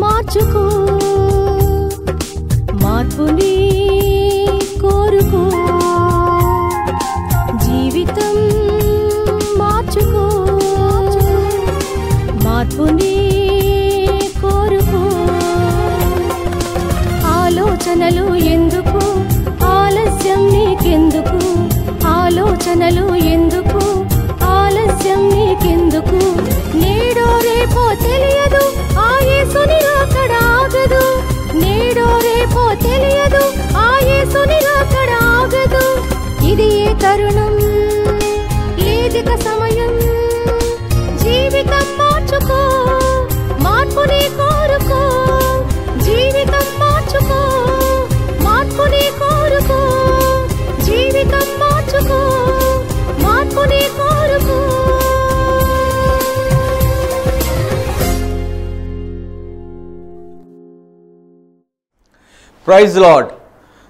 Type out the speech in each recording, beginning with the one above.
మార్చుకో, మార్పుని కోరుకో, జీవితం మార్చుకో, మార్పుని కోరుకో. ఆలోచనలు ఎందుకు, ఆలస్యం నీకెందుకు, ఆలోచనలు ఎందుకు, ఆలస్యం నీకెందుకు. నేడో రేపో తెలియదు, ఆ యేసుని రాకడ ఆగదు. నేడో రేపో తెలియదు, ఆ యేసుని రాకడ ఆగదు. ఇది ఏ తరుణం, లేదిక సమయం. జీవితం మార్చుకో, మార్పుని కోరుకో, జీవితం మార్చుకో, మార్పుని కోరుకో, జీవితం మార్చుకో, మార్పుని కోరుకో. ప్రైజ్ లార్డ్,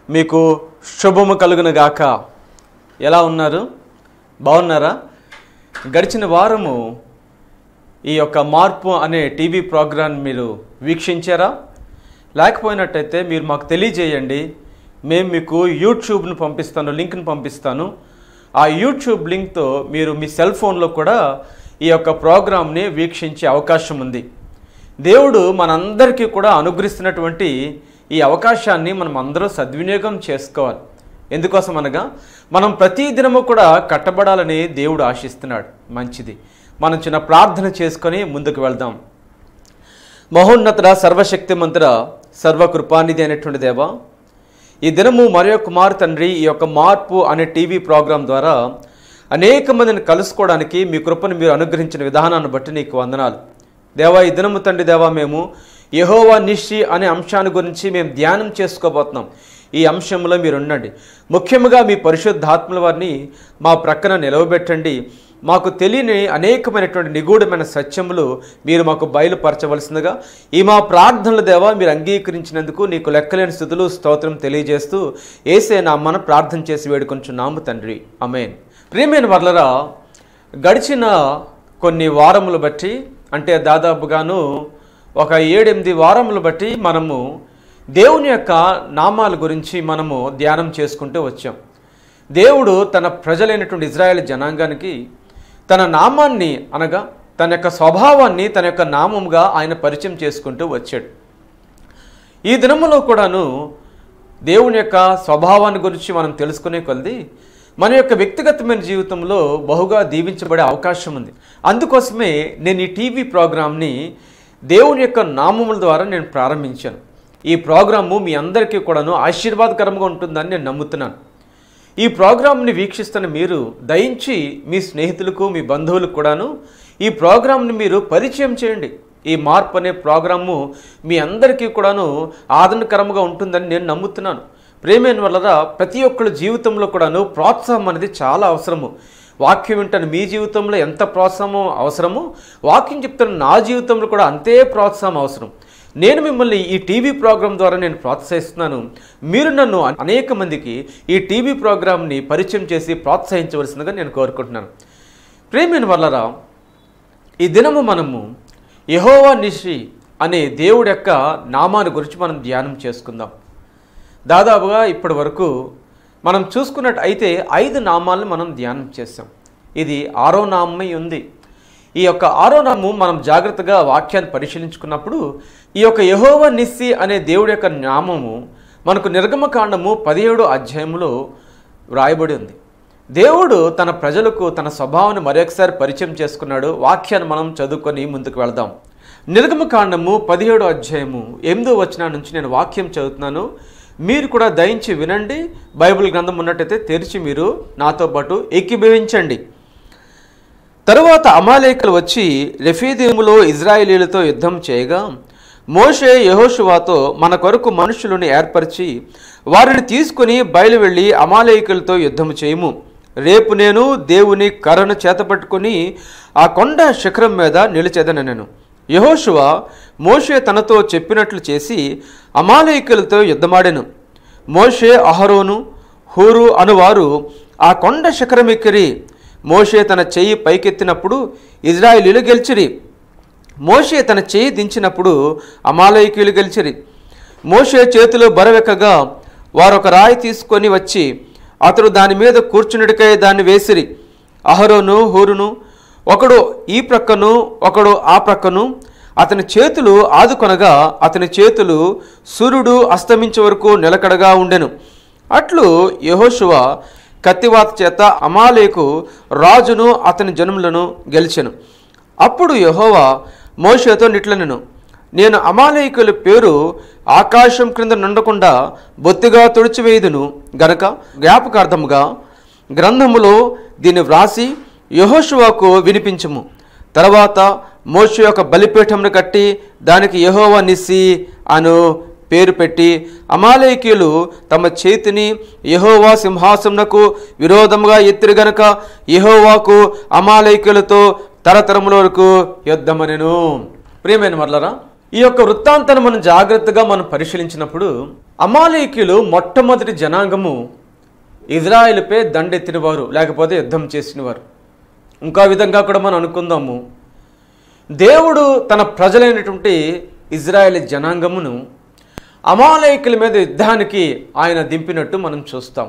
మీకు శుభము కలుగును గాక. ఎలా ఉన్నారు? బాగున్నారా? గడిచిన వారము ఈ యొక్క మార్పు అనే టీవీ ప్రోగ్రాం మీరు వీక్షించారా? లేకపోయినట్టయితే మీరు మాకు తెలియజేయండి. మేము మీకు యూట్యూబ్ను పంపిస్తాను, లింక్ను పంపిస్తాను. ఆ యూట్యూబ్ లింక్తో మీరు మీ సెల్ ఫోన్లో కూడా ఈ యొక్క ప్రోగ్రాంని వీక్షించే అవకాశం ఉంది. దేవుడు మనందరికీ కూడా అనుగ్రహిస్తున్నటువంటి ఈ అవకాశాన్ని మనం అందరూ సద్వినియోగం చేసుకోవాలి. ఎందుకోసం అనగా మనం ప్రతి దినము కూడా కట్టబడాలని దేవుడు ఆశిస్తున్నాడు. మంచిది, మనం చిన్న ప్రార్థన చేసుకొని ముందుకు వెళ్దాం. మహోన్నతుడ, సర్వశక్తిమంతుడ, సర్వకృపానిధి అయినటువంటి దేవా, ఈ దినము మరో కుమారు తండ్రి, ఈ యొక్క మార్పు అనే టీవీ ప్రోగ్రాం ద్వారా అనేక మందిని కలుసుకోవడానికి మీ కృపను మీరు అనుగ్రహించిన విధానాన్ని బట్టి నీకు వందనాలు దేవా. ఈ దినము తండ్రి దేవా, మేము యెహోవా నిషి అనే అంశాన్ని గురించి మేము ధ్యానం చేసుకోబోతున్నాం. ఈ అంశంలో మీరు ఉండండి. ముఖ్యంగా మీ పరిశుద్ధాత్మల వారిని మా ప్రక్కన నిలవబెట్టండి. మాకు తెలియని అనేకమైనటువంటి నిగూఢమైన సత్యములు మీరు మాకు బయలుపరచవలసిందిగా ఈ మా ప్రార్థనల దేవా మీరు అంగీకరించినందుకు నీకు లెక్కలేని స్తుతులు స్తోత్రం తెలియజేస్తూ యేసే నామమున ప్రార్థన చేసి వేడుకొంచున్నాము తండ్రి, ఆమేన్. ప్రియమైన వర్లరా, గడిచిన కొన్ని వారములు బట్టి, అంటే దాదాపుగాను ఒక 7-8 వారములు బట్టి మనము దేవుని యొక్క నామాల గురించి మనము ధ్యానం చేసుకుంటూ వచ్చాం. దేవుడు తన ప్రజలైనటువంటి ఇజ్రాయేల్ జనాంగానికి తన నామాన్ని అనగా తన యొక్క స్వభావాన్ని తన యొక్క నామముగా ఆయన పరిచయం చేసుకుంటూ వచ్చాడు. ఈ దినములో కూడాను దేవుని యొక్క స్వభావాన్ని గురించి మనం తెలుసుకునే కొలది మన యొక్క వ్యక్తిగతమైన జీవితంలో బహుగా దీవించబడే అవకాశం ఉంది. అందుకోసమే నేను ఈ టీవీ ప్రోగ్రాంని దేవుని యొక్క నామముల ద్వారా నేను ప్రారంభించాను. ఈ ప్రోగ్రాము మీ అందరికీ కూడాను ఆశీర్వాదకరంగా ఉంటుందని నేను నమ్ముతున్నాను. ఈ ప్రోగ్రాంని వీక్షిస్తున్న మీరు దయించి మీ స్నేహితులకు, మీ బంధువులకు కూడాను ఈ ప్రోగ్రాంని మీరు పరిచయం చేయండి. ఈ మార్పు అనే ప్రోగ్రాము మీ అందరికీ కూడాను ఆదరణకరంగా ఉంటుందని నేను నమ్ముతున్నాను. ప్రేమైన వల్ల ప్రతి ఒక్కరి జీవితంలో కూడాను ప్రోత్సాహం అనేది చాలా అవసరము. వాక్యం వింటాను మీ జీవితంలో ఎంత ప్రోత్సాహం అవసరమో, వాక్యం చెప్తున్న నా జీవితంలో కూడా అంతే ప్రోత్సాహం అవసరం. నేను మిమ్మల్ని ఈ టీవీ ప్రోగ్రాం ద్వారా నేను ప్రోత్సహిస్తున్నాను. మీరు నన్ను అనేక మందికి ఈ టీవీ ప్రోగ్రాంని పరిచయం చేసి ప్రోత్సహించవలసిందిగా నేను కోరుకుంటున్నాను. ప్రేమైన వల్లరా, ఈ దినము మనము యెహోవా నిషి అనే దేవుడి యొక్క నామాన్ని గురించి మనం ధ్యానం చేసుకుందాం. దాదాపుగా ఇప్పటి వరకు మనం చూసుకున్నట్టు అయితే 5 నామాలను మనం ధ్యానం చేసాం. ఇది 6వ నామమై ఉంది. ఈ యొక్క 6వ నామము మనం జాగ్రత్తగా వాక్యాన్ని పరిశీలించుకున్నప్పుడు ఈ యొక్క యెహోవా నిస్సి అనే దేవుడి యొక్క నామము మనకు నిర్గమకాండము 17వ అధ్యాయంలో వ్రాయబడి ఉంది. దేవుడు తన ప్రజలకు తన స్వభావాన్ని మరొకసారి పరిచయం చేసుకున్నాడు. వాక్యాన్ని మనం చదువుకొని ముందుకు వెళదాం. నిర్గమకాండము 17వ అధ్యాయము 8వ వచనం నుంచి నేను వాక్యం చదువుతున్నాను. మీరు కూడా దయించి వినండి. బైబిల్ గ్రంథం ఉన్నట్టయితే తెరిచి మీరు నాతో పాటు ఏకీభవించండి. తరువాత అమాలేకులు వచ్చి రెఫీదీములో ఇజ్రాయేలీలతో యుద్ధం చేయగా మోషే యెహోషువతో మన కొరకు మనుషులను ఏర్పరిచి వారిని తీసుకుని బయలు వెళ్ళి అమాలేకులతో యుద్ధం చేయము. రేపు నేను దేవుని కర్రను చేతపట్టుకుని ఆ కొండ శిఖరం మీద నిలిచెదనెను. యెహోషువ మోషే తనతో చెప్పినట్లు చేసి అమాలేకులతో యుద్ధమాడెను. మోషే, అహరోను, హూరు అనువారు ఆ కొండ శిఖరమెక్కిరి. మోషే తన చెయ్యి పైకెత్తినప్పుడు ఇజ్రాయేలీలు గెలిచిరి. మోషే తన చేయి దించినప్పుడు అమాలేకీయులు గెలిచిరి. మోషే చేతిలో బరవెక్కగా వారు ఒక రాయి తీసుకొని వచ్చి అతడు దాని మీద కూర్చున్నటికై దాన్ని వేసిరి. అహరోను హూరును ఒకడు ఈ ప్రక్కను ఒకడు ఆ ప్రక్కను అతని చేతులు ఆదుకొనగా అతని చేతులు సూర్యుడు అస్తమించే వరకు నిలకడగా ఉండెను. అట్లు యెహోషువ కత్తివాత చేత అమాలేకు రాజును అతని జనుములను గెలిచెను. అప్పుడు యెహోవా మోషేతో నిట్లనెను, నేను అమాలేకుల పేరు ఆకాశం క్రింద నుండకుండా బొత్తిగా తుడిచివేయుదును గనక జ్ఞాపకార్థముగా గ్రంథములో దీన్ని వ్రాసి యెహోషువకు వినిపించుము. తర్వాత మోషే ఒక బలిపీఠమును కట్టి దానికి యెహోవా నిస్సి అను పేరు పెట్టి అమాలేకీయులు తమ చేతిని యెహోవా సింహాసనమునకు విరోధముగా ఎత్తిరి గనక యెహోవాకు అమాలేకీయులతో తరతరముల వరకు యుద్ధమనెను. ప్రియమైన వర్లరా, ఈ యొక్క వృత్తాంతాన్ని మనం జాగ్రత్తగా మనం పరిశీలించినప్పుడు అమాలేకీయులు మొట్టమొదటి జనాంగము ఇజ్రాయేలుపై దండెత్తినవారు, లేకపోతే యుద్ధం చేసినవారు. ఇంకా విధంగా కూడా మనం అనుకుందాము, దేవుడు తన ప్రజలైనటువంటి ఇజ్రాయేల్ జనాంగమును అమాలేకీయుల మీద యుద్ధానికి ఆయన దింపినట్టు మనం చూస్తాం.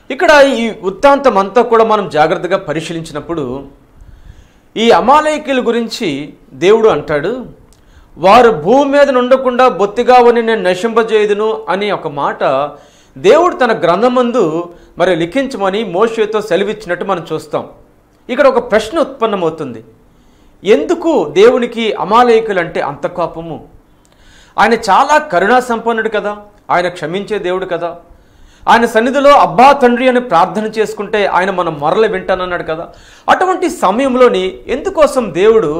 ఇక్కడ ఈ వృత్తాంతం అంతా కూడా మనం జాగ్రత్తగా పరిశీలించినప్పుడు ఈ అమాలేకీయుల గురించి దేవుడు అంటాడు, వారు భూమి మీద ఉండకుండా బొత్తిగా అని నేను నశింపజేయుదును అని ఒక మాట దేవుడు తన గ్రంథమందు మరి లిఖించమని మోషేతో సెలవిచ్చినట్టు మనం చూస్తాం. ఇక్కడ ఒక ప్రశ్న ఉత్పన్నమవుతుంది, ఎందుకు దేవునికి అమాలేకీయులు అంటే అంత కోపము? ఆయన చాలా కరుణా సంపన్నుడు కదా, ఆయన క్షమించే దేవుడు కదా, ఆయన సన్నిధిలో అబ్బా తండ్రి అని ప్రార్థన చేసుకుంటే ఆయన మనం మొరలు వింటానన్నాడు కదా. అటువంటి సమయంలోని ఎందుకోసం దేవుడు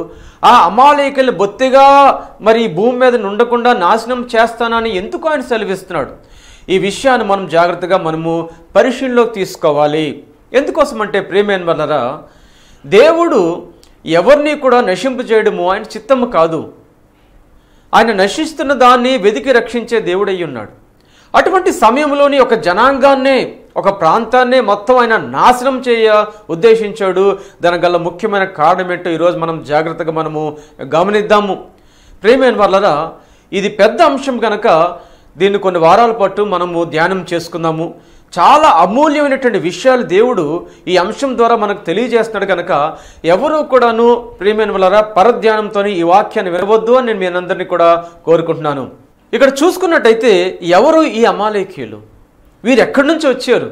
ఆ అమాలేకీయులు బొత్తిగా మరి భూమి మీద ఉండకుండా నాశనం చేస్తానని ఎందుకు ఆయన సెలవిస్తున్నాడు? ఈ విషయాన్ని మనం జాగ్రత్తగా మనము పరిశీలనలోకి తీసుకోవాలి. ఎందుకోసం అంటే ప్రియమైన వల్లరా, దేవుడు ఎవరిని కూడా నశింపజేయడము ఆయన చిత్తము కాదు. ఆయన నశిస్తున్న దాన్ని వెతికి రక్షించే దేవుడై ఉన్నాడు. అటువంటి సమయంలోని ఒక జనాంగాన్నే ఒక ప్రాంతాన్నే మొత్తం ఆయన నాశనం చేయ ఉద్దేశించాడు. దానికి గల ముఖ్యమైన కారణం ఏంటో ఈరోజు మనం జాగ్రత్తగా మనము గమనిద్దాము. ప్రియమైన వల్లరా, ఇది పెద్ద అంశం కనుక దీన్ని కొన్ని వారాల పాటు మనము ధ్యానం చేసుకుందాము. చాలా అమూల్యమైనటువంటి విషయాలు దేవుడు ఈ అంశం ద్వారా మనకు తెలియజేస్తున్నాడు కనుక ఎవరూ కూడాను ప్రియమైన వల్లరా పరధ్యానంతో ఈ వాక్యాన్ని వినవద్దు అని నేను మీ అందరినీ కూడా కోరుకుంటున్నాను. ఇక్కడ చూసుకున్నట్టయితే ఎవరు ఈ అమాలేకీయులు? వీరు ఎక్కడి నుంచి వచ్చారు?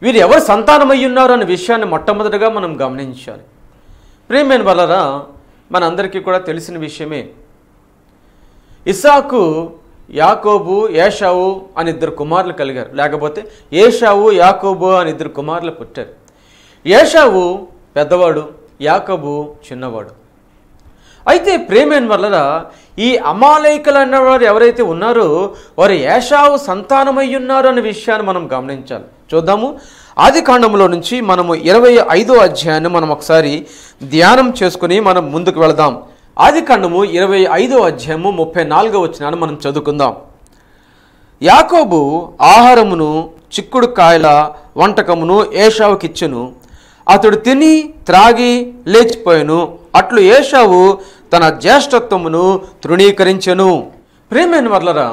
వీరు ఎవరు సంతానమై ఉన్నారు అనే విషయాన్ని మొట్టమొదటిగా మనం గమనించాలి. ప్రియమైన వల్లరా మనందరికీ కూడా తెలిసిన విషయమే, ఇస్సాకు యాకోబు ఏషావు అని ఇద్దరు కుమారులు కలిగారు, లేకపోతే ఏషావు యాకోబు అని ఇద్దరు కుమారులు పుట్టారు. ఏషావు పెద్దవాడు, యాకోబు చిన్నవాడు. అయితే ప్రియమైన వల్లరా ఈ అమాలేకీయులు అన్నవారు ఎవరైతే ఉన్నారో వారు ఏషావు సంతానమై ఉన్నారు అనే విషయాన్ని మనం గమనించాలి. చూద్దాము. ఆదికాండంలో నుంచి మనము 25వ అధ్యాయాన్ని మనం ఒకసారి ధ్యానం చేసుకుని మనం ముందుకు వెళదాం. ఆదికాండము 25వ అధ్యాయము 34వ వచనాన్ని మనం చదువుకుందాం. యాకోబు ఆహారమును చిక్కుడు కాయల వంటకమును ఏషావుకిచ్చెను. అతడు తిని త్రాగి లేచిపోయాను. అట్లు ఏషావు తన జ్యేష్ఠత్వమును తృణీకరించెను. ప్రియమైన వర్లరా,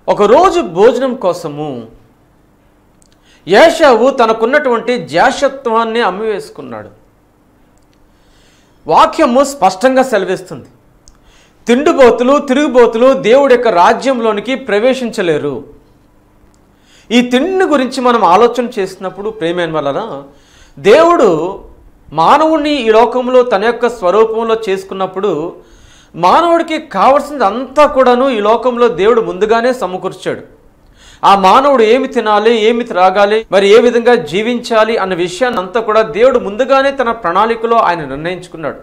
ఒకరోజు భోజనం కోసము ఏషావు తనకున్నటువంటి జ్యేష్ఠత్వాన్ని అమ్మివేసుకున్నాడు. వాక్యము స్పష్టంగా సెలవిస్తుంది, తిండిబోతులు తిరుగుబోతులు దేవుడి యొక్క రాజ్యంలోనికి ప్రవేశించలేరు. ఈ తిండిని గురించి మనం ఆలోచన చేసినప్పుడు ప్రియమైన వలన దేవుడు మానవుడిని ఈ లోకంలో తన యొక్క స్వరూపంలో చేసుకున్నప్పుడు మానవుడికి కావలసింది అంతా కూడాను ఈ లోకంలో దేవుడు ముందుగానే సమకూర్చాడు. ఆ మానవుడు ఏమి తినాలి, ఏమి త్రాగాలి, మరి ఏ విధంగా జీవించాలి అన్న విషయాన్ని అంతా కూడా దేవుడు ముందుగానే తన ప్రణాళికలో ఆయన నిర్ణయించుకున్నాడు.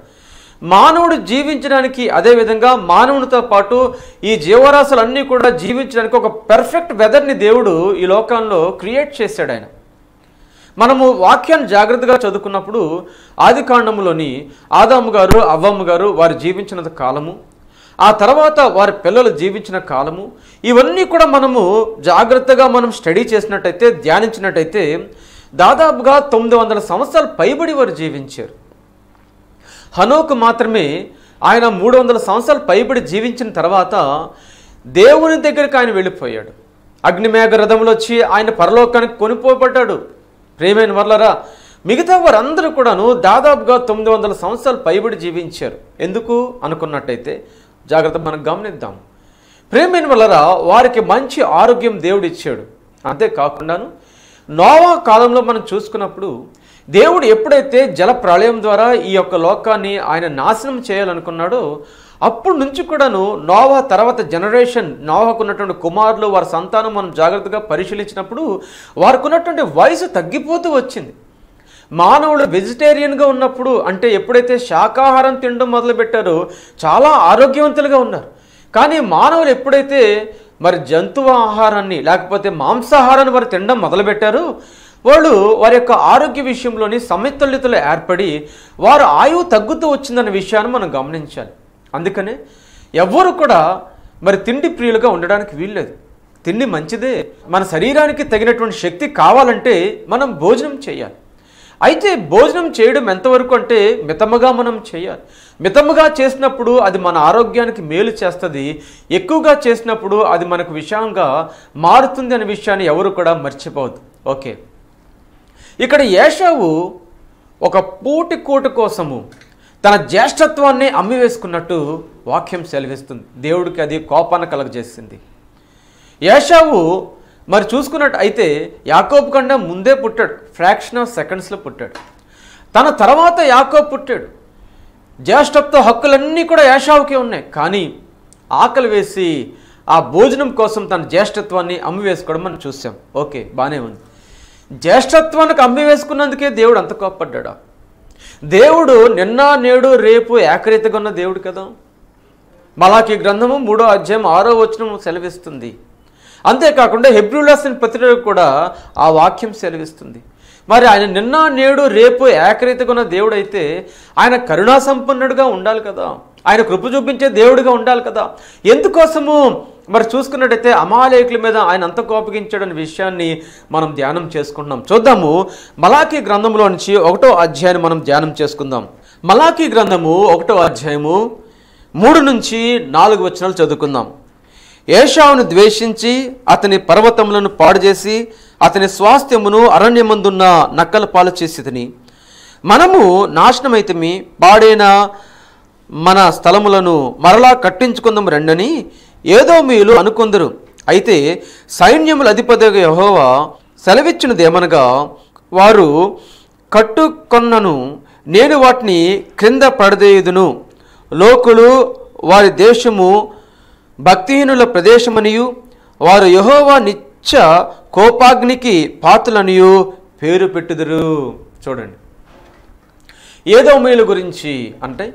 మానవుడు జీవించడానికి, అదేవిధంగా మానవునితో పాటు ఈ జీవరాశులన్నీ కూడా జీవించడానికి ఒక పెర్ఫెక్ట్ వెదర్ని దేవుడు ఈ లోకంలో క్రియేట్ చేశాడు ఆయన. మనము వాక్యాన్ని జాగ్రత్తగా చదువుకున్నప్పుడు ఆదికాండంలోని ఆదాము గారు అవ్వమ్మ గారు వారు జీవించిన కాలము, ఆ తర్వాత వారి పిల్లలు జీవించిన కాలము, ఇవన్నీ కూడా మనము జాగ్రత్తగా మనం స్టడీ చేసినట్టయితే, ధ్యానించినట్టయితే దాదాపుగా 900 సంవత్సరాలు పైబడి వారు జీవించారు. హనోకు మాత్రమే ఆయన 300 సంవత్సరాలు పైబడి జీవించిన తర్వాత దేవుని దగ్గరికి ఆయన వెళ్ళిపోయాడు. అగ్నిమేఘ రథంలో వచ్చి ఆయన పరలోకానికి కొనిపోబడ్డాడు. ప్రియమైన వర్లరా, మిగతా వారందరూ కూడాను దాదాపుగా 900 సంవత్సరాలు పైబడి జీవించారు. ఎందుకు అనుకున్నట్టయితే జాగ్రత్త మనం గమనిద్దాం. ప్రియమైన వర్లరా, వారికి మంచి ఆరోగ్యం దేవుడు ఇచ్చాడు. అంతేకాకుండాను నోవా కాలంలో మనం చూసుకున్నప్పుడు దేవుడు ఎప్పుడైతే జల ప్రళయం ద్వారా ఈ యొక్క లోకాన్ని ఆయన నాశనం చేయాలనుకున్నాడో అప్పుడు నుంచి కూడాను నోవా తర్వాత జనరేషన్, నోవాకు ఉన్నటువంటి కుమారులు, వారి సంతానం మనం జాగ్రత్తగా పరిశీలించినప్పుడు వారికి ఉన్నటువంటి వయసు తగ్గిపోతూ వచ్చింది. మానవుడు వెజిటేరియన్గా ఉన్నప్పుడు, అంటే ఎప్పుడైతే శాకాహారం తినడం మొదలుపెట్టారో చాలా ఆరోగ్యవంతులుగా ఉన్నారు. కానీ మానవులు ఎప్పుడైతే మరి జంతువు ఆహారాన్ని లేకపోతే మాంసాహారాన్ని వారు తినడం మొదలుపెట్టారో వాళ్ళు వారి యొక్క ఆరోగ్య విషయంలోని సమతుల్యతలు ఏర్పడి వారు ఆయువు తగ్గుతూ వచ్చిందన్న విషయాన్ని మనం గమనించాలి. అందుకనే ఎవ్వరు కూడా మరి తిండి ప్రియులుగా ఉండడానికి వీల్లేదు. తిండి మంచిదే, మన శరీరానికి తగినటువంటి శక్తి కావాలంటే మనం భోజనం చేయాలి. అయితే భోజనం చేయడం ఎంతవరకు అంటే మితముగా మనం చేయాలి. మితముగా చేసినప్పుడు అది మన ఆరోగ్యానికి మేలు చేస్తుంది, ఎక్కువగా చేసినప్పుడు అది మనకు విషయంగా మారుతుంది అనే విషయాన్ని ఎవరు కూడా మర్చిపోవద్దు. ఓకే, ఇక్కడ ఏశావు ఒక పూటి కోటు కోసము తన జ్యేష్ఠత్వాన్ని అమ్మివేసుకున్నట్టు వాక్యం సెలవిస్తుంది. దేవుడికి అది కోపాన్ని కలగజేసింది. ఏశావు మరి చూసుకున్నట్టు అయితే యాకోబు కన్నా ముందే పుట్టాడు, ఫ్రాక్షన్ ఆఫ్ సెకండ్స్లో పుట్టాడు. తన తర్వాత యాకోబు పుట్టాడు. జ్యేష్ఠత్వ హక్కులన్నీ కూడా ఏశావుకే ఉన్నాయి. కానీ ఆకలి వేసి ఆ భోజనం కోసం తన జ్యేష్ఠత్వాన్ని అమ్మివేసుకోవడం మనం చూసాం. ఓకే, బాగానే ఉంది. జ్యేష్ఠత్వానికి అమ్మివేసుకున్నందుకే దేవుడు అంత కోప్పడ్డా? దేవుడు నిన్న నేడు రేపు ఏకరీతిగా ఉన్న దేవుడు కదా. మలాకీ గ్రంథము 3వ అధ్యాయం 6వ వచనం సెలవిస్తుంది. అంతేకాకుండా హెబ్రీయులకు రాసిన పత్రికలో కూడా ఆ వాక్యం సెలవిస్తుంది. మరి ఆయన నిన్న నేడు రేపు ఏకరీతిగా ఉన్న దేవుడు అయితే ఆయన కరుణా సంపన్నుడుగా ఉండాలి కదా, ఆయన కృప చూపించే దేవుడిగా ఉండాలి కదా. ఎందుకోసము మరి చూసుకున్నట్టయితే అమాలేకుల మీద ఆయన అంత కోపగించాడనే విషయాన్ని మనం ధ్యానం చేసుకుంటున్నాం. చూద్దాము, మలాకీ గ్రంథంలో నుంచి 1వ అధ్యాయాన్ని మనం ధ్యానం చేసుకుందాం. మలాకీ గ్రంథము 1వ అధ్యాయము 3 నుంచి 4 వచనాలు చదువుకుందాం. ఏశావును ద్వేషించి అతని పర్వతములను పాడు చేసి అతని స్వాస్థ్యమును అరణ్యమందున్న నక్కల పాలు చేసితిని. మనము నాశనమైతిమి, పాడైన మన స్థలములను మరలా కట్టించుకుందాం రండని ఏదోమీయులు అనుకొందరు. అయితే సైన్యముల అధిపతిగా యెహోవా సెలవిచ్చినదేమనగా, వారు కట్టుకొన్నను నేను వాటిని క్రింద పడదేయుదును. లోకులు వారి దేశము భక్తిహీనుల ప్రదేశమనియు వారు యెహోవా నిత్య కోపాగ్నికి పాత్రులనియు పేరు పెట్టుదురు. చూడండి, ఏదోమీయుల గురించి అంటే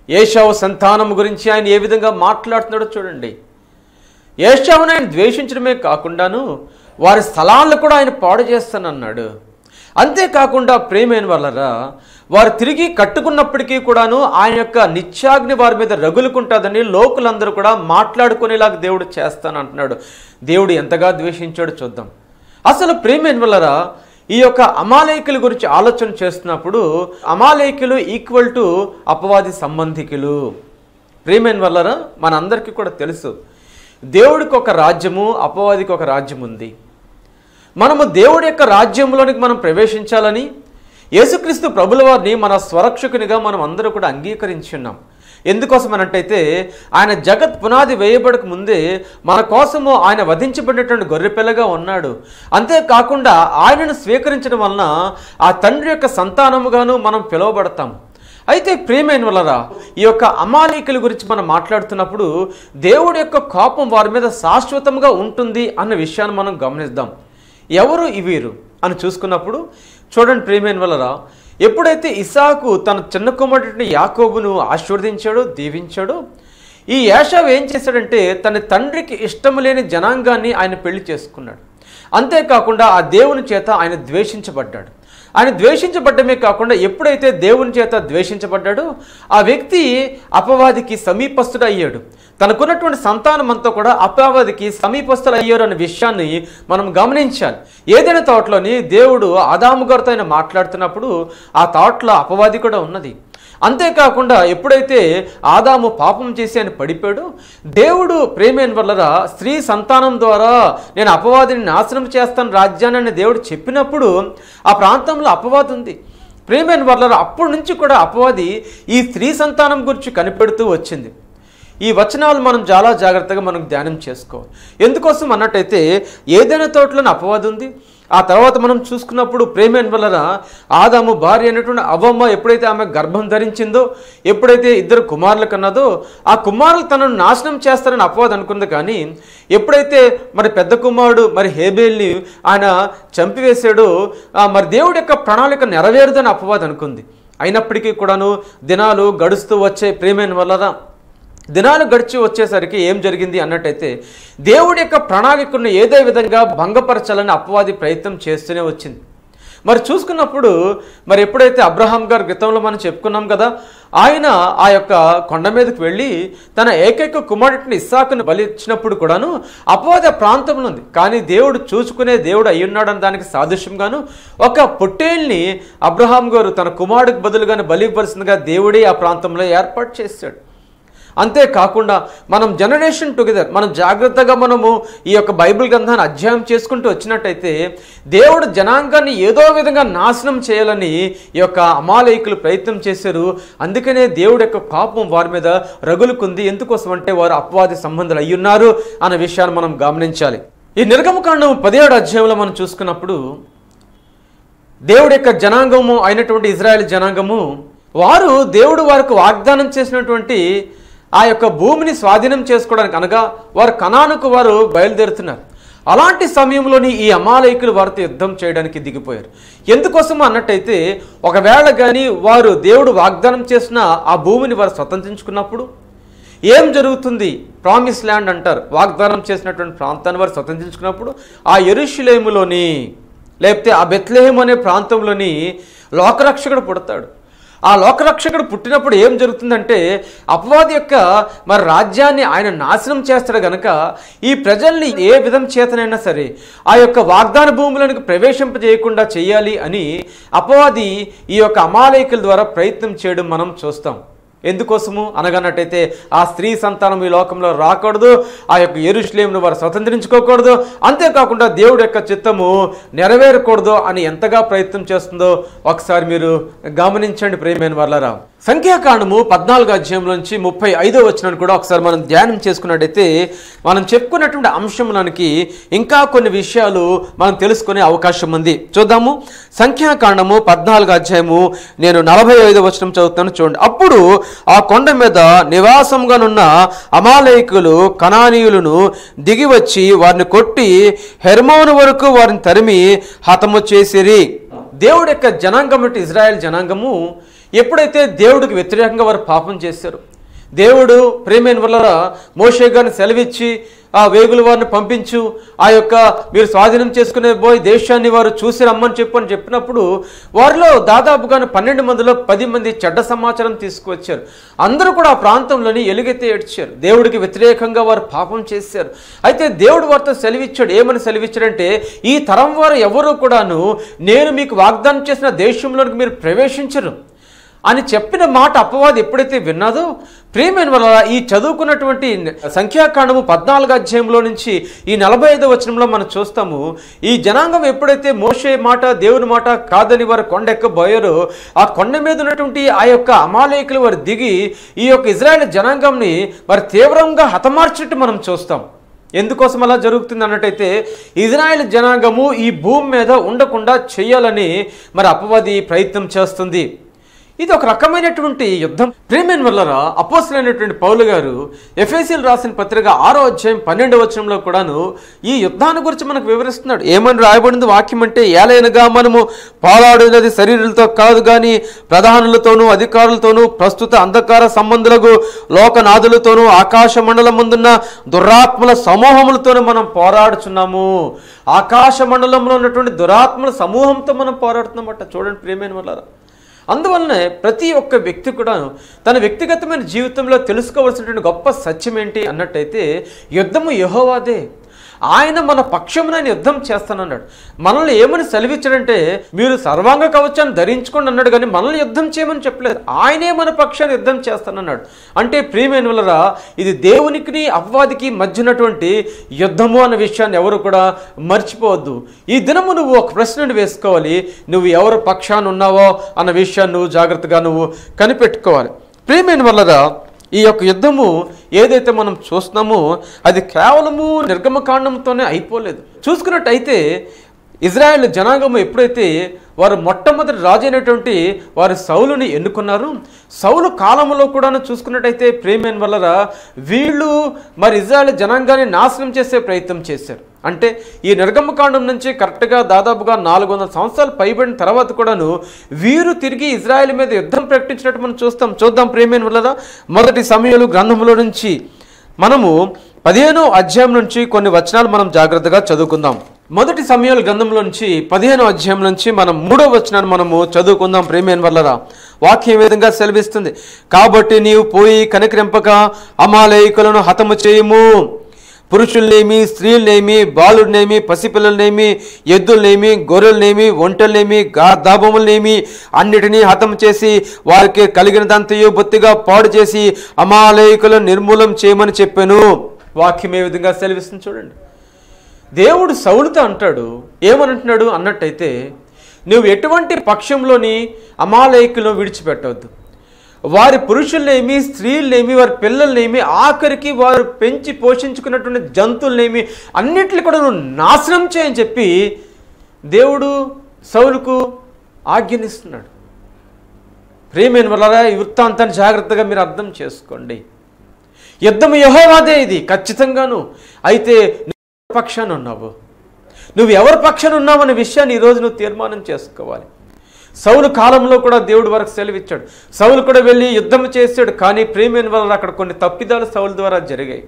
ఏశావు సంతానం గురించి ఆయన ఏ విధంగా మాట్లాడుతున్నాడో చూడండి. ఏశావును ఆయన ద్వేషించడమే కాకుండాను వారి స్థలాలను కూడా ఆయన పాడు చేస్తానన్నాడు. అంతేకాకుండా ప్రేమైన వాళ్ళరా, వారు తిరిగి కట్టుకున్నప్పటికీ కూడాను ఆయన యొక్క నిత్యాగ్ని వారి మీద రగులుకుంటుందని లోకులందరూ కూడా మాట్లాడుకునేలాగా దేవుడు చేస్తానంటున్నాడు. దేవుడు ఎంతగా ద్వేషించాడో చూద్దాం. అసలు ప్రేమైన వాళ్ళరా, ఈ యొక్క అమాలేకుల గురించి ఆలోచన చేస్తున్నప్పుడు అమాలేకులు ఈక్వల్ టు అపవాది సంబంధికులు. ప్రేమైన వాళ్ళరా, మనందరికీ కూడా తెలుసు దేవుడికి ఒక రాజ్యము, అపవాదికి ఒక రాజ్యం ఉంది. మనము దేవుడి యొక్క రాజ్యంలోనికి మనం ప్రవేశించాలని యేసుక్రీస్తు ప్రభుల వారిని మన స్వరక్షకునిగా మనం అందరూ కూడా అంగీకరించున్నాం. ఎందుకోసం అన్నట్టయితే ఆయన జగత్ పునాది వేయబడక ముందే మన కోసము ఆయన వధించబడినటువంటి గొర్రెపిల్లగా ఉన్నాడు. అంతేకాకుండా ఆయనను స్వీకరించడం వలన ఆ తండ్రి యొక్క సంతానముగాను మనం పిలువబడతాం. అయితే ప్రియమైన వాళ్ళరా, ఈ యొక్క అమాలేకుల గురించి మనం మాట్లాడుతున్నప్పుడు దేవుడి యొక్క కోపం వారి మీద శాశ్వతంగా ఉంటుంది అన్న విషయాన్ని మనం గమనిద్దాం. ఎవరు ఈ వీరు అని చూసుకున్నప్పుడు చూడండి ప్రియమైన వాళ్ళరా, ఎప్పుడైతే ఇసాకు తన చిన్న కుమారుడిని యాకోబును ఆశీర్వదించాడో, దీవించాడో, ఈ ఏశావు ఏం చేశాడంటే తన తండ్రికి ఇష్టం లేని జనాంగాన్ని ఆయన పెళ్లి చేసుకున్నాడు. అంతేకాకుండా ఆ దేవుని చేత ఆయన ద్వేషించబడ్డాడు. ఆయన ద్వేషించబడ్డమే కాకుండా ఎప్పుడైతే దేవుని చేత ద్వేషించబడ్డాడో ఆ వ్యక్తి అపవాదికి సమీపస్తుడు అయ్యాడు. తనకున్నటువంటి సంతానం అంతా కూడా అపవాదికి సమీపస్తులు అయ్యారు అనే విషయాన్ని మనం గమనించాలి. ఏదైనా తోటలోని దేవుడు ఆదాము గారితో ఆయన మాట్లాడుతున్నప్పుడు ఆ తోటలో అపవాది కూడా ఉన్నది. అంతేకాకుండా ఎప్పుడైతే ఆదాము పాపం చేసి అని పడిపోయాడో, దేవుడు ప్రేమైన వల్ల స్త్రీ సంతానం ద్వారా నేను అపవాదిని నాశనం చేస్తాను రాజ్యాన్ని అని దేవుడు చెప్పినప్పుడు ఆ ప్రాంతంలో అపవాది ఉంది. ప్రేమైన వల్ల అప్పటి నుంచి కూడా అపవాది ఈ స్త్రీ సంతానం గురించి కనిపెడుతూ వచ్చింది. ఈ వచనాలు మనం చాలా జాగ్రత్తగా మనం ధ్యానం చేసుకోవాలి. ఎందుకోసం అన్నట్టయితే ఏదైనా తోటలోని అపవాది ఉంది. ఆ తర్వాత మనం చూసుకున్నప్పుడు ప్రేమైన వలన ఆదాము భార్య అయినటువంటి అవ్వమ్మ ఎప్పుడైతే ఆమె గర్భం ధరించిందో, ఎప్పుడైతే ఇద్దరు కుమారులు కన్నదో, ఆ కుమారులు తనను నాశనం చేస్తారని అపవాది అనుకుంది. కానీ ఎప్పుడైతే మరి పెద్ద కుమారుడు మరి హేబేల్ని ఆయన చంపివేశాడో, మరి దేవుడి యొక్క ప్రణాళిక నెరవేరుదని అపవాది అనుకుంది. అయినప్పటికీ కూడాను దినాలు గడుస్తూ వచ్చే ప్రేమైన వలన దినాలు గడిచి వచ్చేసరికి ఏం జరిగింది అన్నట్టయితే దేవుడి యొక్క ప్రణాళికను ఏదే విధంగా భంగపరచాలని అపవాది ప్రయత్నం చేస్తూనే వచ్చింది. మరి చూసుకున్నప్పుడు మరి ఎప్పుడైతే అబ్రహాం గారు గతంలో మనం చెప్పుకున్నాం కదా, ఆయన ఆ యొక్క కొండ మీదకి వెళ్ళి తన ఏకైక కుమారుడిని ఇస్సాకును బలి ఇచ్చినప్పుడు కూడాను అపవాది ప్రాంతంలో ఉంది. కానీ దేవుడు చూసుకునే దేవుడు అయ్యున్నాడని దానికి సాదృశ్యంగాను ఒక పొట్టేల్ని అబ్రహాం గారు తన కుమారుడికి బదులుగానే బలి ఇవ్వాల్సిందిగా దేవుడే ఆ ప్రాంతంలో ఏర్పాటు చేశాడు. అంతేకాకుండా మనం జనరేషన్ టుగెదర్ మనం జాగ్రత్తగా మనము ఈ యొక్క బైబిల్ గ్రంథాన్ని అధ్యయనం చేసుకుంటూ వచ్చినట్టయితే దేవుడు జనాంగాన్ని ఏదో విధంగా నాశనం చేయాలని ఈ యొక్క అమాలేకులు ప్రయత్నం చేశారు. అందుకనే దేవుడి యొక్క కోపం వారి మీద రగులుకుంది. ఎందుకోసం అంటే వారు అపవాది సంబంధాలు అయ్యున్నారు అనే విషయాన్ని మనం గమనించాలి. ఈ నిర్గమకాండం 17వ అధ్యాయంలో మనం చూసుకున్నప్పుడు దేవుడి యొక్క జనాంగము అయినటువంటి ఇజ్రాయెల్ జనాంగము వారు దేవుడు వారికి వాగ్దానం చేసినటువంటి ఆ యొక్క భూమిని స్వాధీనం చేసుకోవడానికి అనగా వారు కనానుకు వారు బయలుదేరుతున్నారు. అలాంటి సమయంలోని ఈ అమాలేకులు వారితో యుద్ధం చేయడానికి దిగిపోయారు. ఎందుకోసం అన్నట్టయితే ఒకవేళ కానీ వారు దేవుడు వాగ్దానం చేసిన ఆ భూమిని వారు స్వతంత్రించుకున్నప్పుడు ఏం జరుగుతుంది? ప్రామిస్ ల్యాండ్ అంటారు. వాగ్దానం చేసినటువంటి ప్రాంతాన్ని వారు స్వతంత్రించుకున్నప్పుడు ఆ యెరూషలేములోని లేకపోతే ఆ బెత్లెహేము అనే ప్రాంతంలోని లోకరక్షకుడు పుడతాడు. ఆ లోకరక్షకుడు పుట్టినప్పుడు ఏం జరుగుతుందంటే అపవాది యొక్క మరి రాజ్యాన్ని ఆయన నాశనం చేస్తాడు గనక ఈ ప్రజల్ని ఏ విధం చేతనైనా సరే ఆ యొక్క వాగ్దాన భూములను ప్రవేశింపజేయకుండా చేయాలి అని అపవాది ఈ యొక్క అమాలేకుల ద్వారా ప్రయత్నం చేయడం మనం చూస్తాం. ఎందుకోసము అనగానట్టయితే ఆ స్త్రీ సంతానం ఈ లోకంలో రాకూడదు, ఆ యొక్క యెరూషలేమును వారు స్వతంత్రించుకోకూడదు, అంతేకాకుండా దేవుడి యొక్క చిత్తము నెరవేరకూడదు అని ఎంతగా ప్రయత్నం చేస్తుందో ఒకసారి మీరు గమనించండి ప్రియమైన వారలారా. సంఖ్యాకాండము 14వ అధ్యాయంలోంచి 35వ వచనాన్ని కూడా ఒకసారి మనం ధ్యానం చేసుకున్నట్టయితే మనం చెప్పుకున్నటువంటి అంశంలోనికి ఇంకా కొన్ని విషయాలు మనం తెలుసుకునే అవకాశం ఉంది. చూద్దాము. సంఖ్యాకాండము 14వ అధ్యాయము నేను 45వ వచనం చదువుతాను, చూడండి. అప్పుడు ఆ కొండ మీద నివాసంగానున్న అమాలేకులు కనానీయులను దిగి వచ్చి వారిని కొట్టి హెర్మోను వరకు వారిని తరిమి హతము చేసిరి. దేవుడి యొక్క జనాంగం ఇజ్రాయెల్ జనాంగము ఎప్పుడైతే దేవుడికి వ్యతిరేకంగా వారు పాపం చేశారు, దేవుడు ప్రేమైన వల్ల మోషే గారిని సెలవిచ్చి ఆ వేగుల వారిని పంపించు, ఆ యొక్క మీరు స్వాధీనం చేసుకునే పోయి దేశాన్ని వారు చూసి రమ్మని చెప్పినప్పుడు వారిలో దాదాపుగా 12 మందిలో 10 మంది చెడ్డ సమాచారం తీసుకువచ్చారు. అందరూ కూడా ఆ ప్రాంతంలోని ఎలుగెత్తి ఏడ్చారు. దేవుడికి వ్యతిరేకంగా వారు పాపం చేశారు. అయితే దేవుడు వారితో సెలవిచ్చాడు. ఏమని సెలవిచ్చాడంటే ఈ తరం వారు ఎవరూ కూడాను నేను మీకు వాగ్దానం చేసిన దేశంలోకి మీరు ప్రవేశించరు అని చెప్పిన మాట అపవాది ఎప్పుడైతే విన్నాదో ప్రియమైన వల్ల ఈ చదువుకున్నటువంటి సంఖ్యాకాండము 14వ అధ్యాయంలో నుంచి ఈ 45వ వచనంలో మనం చూస్తాము. ఈ జనాంగం ఎప్పుడైతే మోషే మాట దేవుని మాట కాదని వారు కొండ ఎక్కబోయారో ఆ కొండ మీద ఉన్నటువంటి ఆ యొక్క అమాలేకులు వారు దిగి ఈ యొక్క ఇజ్రాయెల్ జనాంగంని మరి తీవ్రంగా హతమార్చినట్టు మనం చూస్తాం. ఎందుకోసం అలా జరుగుతుంది అన్నట్టయితే ఇజ్రాయెల్ జనాంగము ఈ భూమి మీద ఉండకుండా చేయాలని మరి అపవాది ప్రయత్నం చేస్తుంది. ఇది ఒక రకమైనటువంటి యుద్ధం. ప్రియమైన వల్లరా అపోస్తలుడైనటువంటి పౌలు గారు ఎఫెసీయులు రాసిన పత్రిక 6వ అధ్యాయం 12వ వచనంలో కూడాను ఈ యుద్ధాన్ని గురించి మనకు వివరిస్తున్నాడు. ఏమని రాయబడింది వాక్యం అంటే, ఏలైనగా మనము పోరాడినది శరీరులతో కాదు గాని ప్రధానులతోనూ అధికారులతోనూ ప్రస్తుత అంధకార సంబంధులకు లోకనాథులతోనూ ఆకాశ మండలం ముందున్న దురాత్మల సమూహములతోనూ మనం పోరాడుచున్నాము. ఆకాశ మండలంలో ఉన్నటువంటి దురాత్మల సమూహంతో మనం పోరాడుతున్నామట. చూడండి ప్రియమైన వల్లరా, అందువల్లనే ప్రతి ఒక్క వ్యక్తి కూడా తన వ్యక్తిగతమైన జీవితంలో తెలుసుకోవాల్సినటువంటి గొప్ప సత్యం ఏంటి అన్నట్టయితే యుద్ధము యెహోవాదే. ఆయన మన పక్షమున ఆయన యుద్ధం చేస్తానన్నాడు. మనల్ని ఏమని సెలవిచ్చాడంటే మీరు సర్వాంగ కవచాన్ని ధరించుకోండి అన్నాడు, కానీ మనల్ని యుద్ధం చేయమని చెప్పలేదు. ఆయనే మన పక్షాన్ని యుద్ధం చేస్తానన్నాడు. అంటే ప్రియమైన వాళ్ళరా, ఇది దేవునికి అవ్వాదికి మధ్య ఉన్నటువంటి యుద్ధము అన్న విషయాన్ని ఎవరు కూడా మర్చిపోవద్దు. ఈ దినము నువ్వు ఒక ప్రశ్నను వేసుకోవాలి, నువ్వు ఎవరు పక్షాన్ని ఉన్నావో అన్న విషయాన్ని నువ్వు జాగ్రత్తగా నువ్వు కనిపెట్టుకోవాలి. ప్రియమైన వాళ్ళరా, ఈ యొక్క యుద్ధము ఏదైతే మనం చూస్తున్నామో అది కేవలము నిర్గమకాండంతోనే అయిపోలేదు. చూసుకున్నట్టయితే ఇజ్రాయెల్ జనాంగము ఎప్పుడైతే వారు మొట్టమొదటి రాజు అయినటువంటి వారు సౌలుని ఎన్నుకున్నారు, సౌలు కాలంలో కూడా చూసుకున్నట్టయితే ప్రియమైన వల్ల వీళ్ళు మరి ఇజ్రాయెల్ జనాంగాన్ని నాశనం చేసే ప్రయత్నం చేశారు. అంటే ఈ నిర్గమకాండం నుంచి కరెక్ట్గా దాదాపుగా 400 సంవత్సరాలు పైబడిన తర్వాత కూడాను వీరు తిరిగి ఇజ్రాయెల్ మీద యుద్ధం ప్రకటించినట్టు మనం చూద్దాం ప్రియమైన వల్ల. మొదటి సమూయేలు గ్రంథంలో నుంచి మనము 15వ అధ్యాయం నుంచి కొన్ని వచనాలు మనం జాగ్రత్తగా చదువుకుందాం. మొదటి సమూయేలు గ్రంథంలో నుంచి 15వ అధ్యాయం నుంచి మనం 3వ వచనాన్ని మనము చదువుకుందాం. ప్రియమైన వల్లరా, వాక్యం విధంగా సెలవిస్తుంది, కాబట్టి నీవు పోయి కనికరింపక అమాలేకులను హతము చేయము, పురుషులనేమి, స్త్రీలనేమి, బాలుడినేమి, పసిపిల్లలనేమి, ఎద్దులనేమి, గొర్రెలనేమి, ఒంటెలనేమి, దాబములనేమి అన్నిటినీ హతం చేసి వారికి కలిగినదంతయు బొత్తిగా పాడు చేసి అమాలేకులను నిర్మూలం చేయమని చెప్పాను. వాక్యం ఏ విధంగా సెలవిస్తుంది చూడండి. దేవుడు సౌలుతో అంటాడు, ఏమనంటున్నాడు అన్నట్టయితే, నువ్వు ఎటువంటి పక్షంలోని అమాలేకులను విడిచిపెట్టవద్దు, వారి పురుషులనేమి, స్త్రీలనేమి, వారి పిల్లలనేమి, ఆఖరికి వారు పెంచి పోషించుకున్నటువంటి జంతువులనేమి అన్నిటిని కూడా నువ్వు నాశనం చేయని చెప్పి దేవుడు సౌలుకు ఆజ్ఞనిస్తున్నాడు. ప్రియమైన వల్ల ఈ వృత్తాంతాన్ని జాగ్రత్తగా మీరు అర్థం చేసుకోండి. యుద్ధం యెహోవాదే ఇది ఖచ్చితంగాను. అయితే పక్షాన ఉన్నావు, నువ్వు ఎవరి పక్షాన ఉన్నావు అనే విషయాన్ని ఈరోజు నువ్వు తీర్మానం చేసుకోవాలి. సౌలు కాలంలో కూడా దేవుడు వరకు సెలవిచ్చాడు, సౌలు కూడా వెళ్ళి యుద్ధం చేశాడు. కానీ ప్రియమైన వల్ల అక్కడ కొన్ని తప్పిదాలు సౌలు ద్వారా జరిగాయి.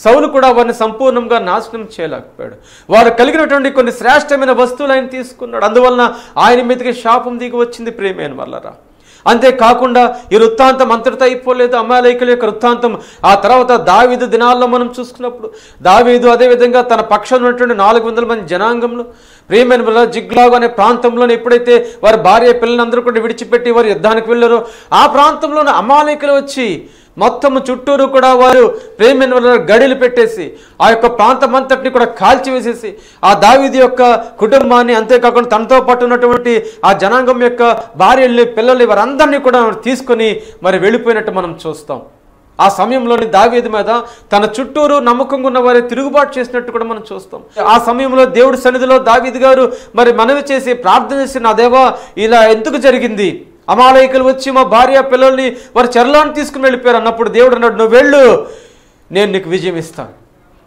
సౌలు కూడా వారిని సంపూర్ణంగా నాశనం చేయలేకపోయాడు. వారు కలిగినటువంటి కొన్ని శ్రేష్టమైన వస్తువులు ఆయన తీసుకున్నాడు. అందువలన ఆయన మీదకి శాపం దిగి వచ్చింది ప్రియమైన వల్లరా. అంతేకాకుండా ఈ వృత్తాంతం అంతటితో అయిపోలేదు. అమాలేకుల యొక్క వృత్తాంతం ఆ తర్వాత దావీదు దినాల్లో మనం చూసుకున్నప్పుడు దావీదు అదేవిధంగా తన పక్షాన ఉన్నటువంటి 400 మంది జనాంగంలో ప్రియమైన వల్ల జిగ్లాగు అనే ప్రాంతంలో ఎప్పుడైతే వారి భార్య పిల్లలందరూ కూడా విడిచిపెట్టి వారు యుద్ధానికి వెళ్ళారో ఆ ప్రాంతంలోనే అమాలేకులు వచ్చి మొత్తము చుట్టూరు కూడా వారు ప్రేమైన వల్ల గడిలు పెట్టేసి ఆ యొక్క ప్రాంతం అంతటిని కూడా కాల్చివేసేసి ఆ దావీదు యొక్క కుటుంబాన్ని, అంతేకాకుండా తనతో పాటు ఉన్నటువంటి ఆ జనాంగం యొక్క భార్యల్ని, పిల్లల్ని వారందరినీ కూడా తీసుకొని మరి వెళ్ళిపోయినట్టు మనం చూస్తాం. ఆ సమయంలోని దావీదు మీద తన చుట్టూరు నమ్మకంగా ఉన్న వారి తిరుగుబాటు చేసినట్టు కూడా మనం చూస్తాం. ఆ సమయంలో దేవుడి సన్నిధిలో దావీదు గారు మరి మనవి చేసి ప్రార్థన చేసి, నా దేవా ఇలా ఎందుకు జరిగింది, అమాలేకులు వచ్చి మా భార్య పిల్లల్ని వారి చెరలోని తీసుకుని వెళ్ళిపోయారు అన్నప్పుడు దేవుడు అన్నాడు, నువ్వు వెళ్ళు, నేను నీకు విజయం ఇస్తాను.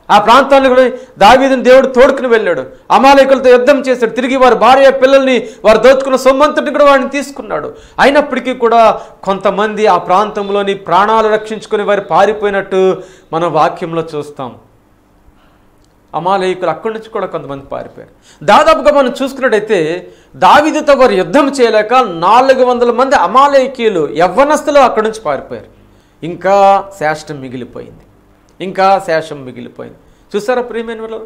ఆ ప్రాంతాన్ని కూడా దావీదుని దేవుడు తోడుకుని వెళ్ళాడు. అమాలేకులతో యుద్ధం చేశాడు. తిరిగి వారి భార్య పిల్లల్ని వారు దోచుకున్న సొమ్మంతటిని కూడా వాడిని తీసుకున్నాడు. అయినప్పటికీ కూడా కొంతమంది ఆ ప్రాంతంలోని ప్రాణాలు రక్షించుకొని వారు పారిపోయినట్టు మనం వాక్యంలో చూస్తాం. అమాలేకులు అక్కడి నుంచి కూడా కొంతమంది పారిపోయారు. దాదాపుగా మనం చూసుకున్నట్టయితే దావీదుతో వారు యుద్ధం చేయలేక 400 మంది అమాలేకీయులు యవ్వనస్తులు అక్కడి నుంచి పారిపోయారు. ఇంకా శేషం మిగిలిపోయింది. చూసారా ప్రియమైన వాళ్ళు,